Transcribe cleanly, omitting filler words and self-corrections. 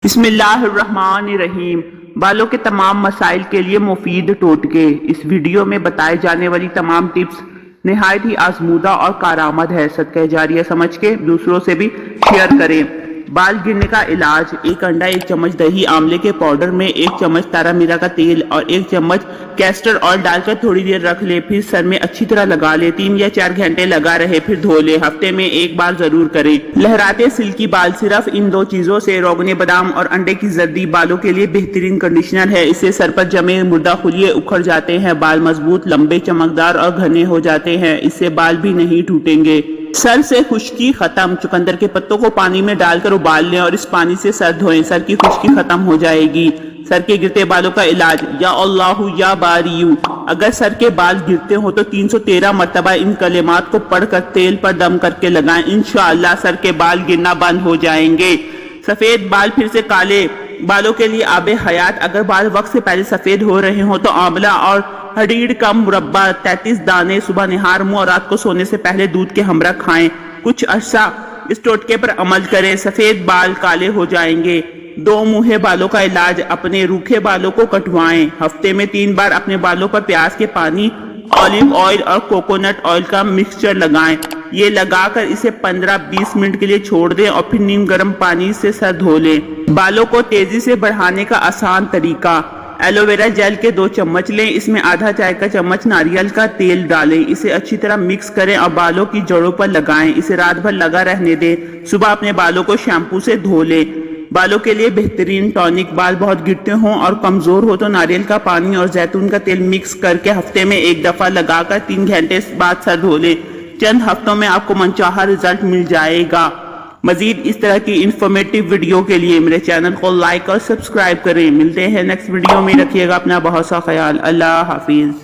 बिस्मिल्लाहिर्रहमानिर्रहीम। बालों के तमाम मसाइल के लिए मुफीद टोटके। इस वीडियो में बताए जाने वाली तमाम टिप्स निहायत ही आजमूदा और कारआमद है। सदका जारिया समझ के दूसरों से भी शेयर करें। बाल गिरने का इलाज: एक अंडा, 1 चम्मच दही आंवले के पाउडर में 1 चम्मच तारामीरा का तेल और 1 चम्मच कैस्टर ऑयल डालकर थोड़ी देर रख ले, फिर सर में अच्छी तरह लगा ले। 3 या 4 घंटे लगा रहे, फिर धो ले। हफ्ते में 1 बार जरूर करें। लहराते सिल्की बाल: सिर्फ इन 2 चीजों से रोगने बादाम और अंडे की जर्दी बालों के लिए बेहतरीन कंडीशनर है। इससे सर पर जमे मुर्दा खुलिये उखड़ जाते हैं, बाल मजबूत, लंबे, चमकदार और घने हो जाते हैं। इससे बाल भी नहीं टूटेंगे। सर से खुश्की खत्म: चुकंदर के पत्तों को पानी में डालकर उबाल लें और इस पानी से सर धोएं। सर की खुश्की खत्म हो जाएगी। सर के गिरते बालों का इलाज: या अल्लाहु या बारियू। अगर सर के बाल गिरते हो तो 313 मरतबा इन कलेमात को पढ़कर तेल पर दम करके लगाएं। इंशाअल्लाह सर के बाल गिरना बंद हो जाएंगे। सफेद बाल फिर से काले: बालों के लिए आबे हयात: अगर बाल वक्त से पहले सफेद हो रहे हो तो आंवला और हरीड़ का मुरब्बा 33 दाने सुबह निहार मुंह और रात को सोने से पहले दूध के हमरा खाएं। कुछ अर्सा इस टोटके पर अमल करें, सफेद बाल काले हो जाएंगे। 2 मुँहे बालों का इलाज: अपने रूखे बालों को कटवाएं। हफ्ते में 3 बार अपने बालों पर प्याज के पानी, ऑलिव ऑयल और कोकोनट ऑयल का मिक्सचर लगाएं। ये लगाकर इसे 15-20 मिनट के लिए छोड़ दें और फिर नीम गर्म पानी से सर धो लें। बालों को तेजी से बढ़ाने का आसान तरीका: एलोवेरा जेल के 2 चम्मच लें, इसमें आधा चाय का चम्मच नारियल का तेल डालें। इसे अच्छी तरह मिक्स करें और बालों की जड़ों पर लगाएं। इसे रात भर लगा रहने दें। सुबह अपने बालों को शैम्पू से धो लें। बालों के लिए बेहतरीन टॉनिक: बाल बहुत गिरते हों और कमजोर हो तो नारियल का पानी और जैतून का तेल मिक्स करके हफ्ते में 1 दफा लगाकर 3 घंटे बाद सर धो लें। चंद हफ्तों में आपको मनचाहा रिजल्ट मिल जाएगा। मजीद इस तरह की इंफॉर्मेटिव वीडियो के लिए मेरे चैनल को लाइक और सब्सक्राइब करें। मिलते हैं नेक्स्ट वीडियो में। रखिएगा अपना बहुत सा ख्याल। अल्लाह हाफिज।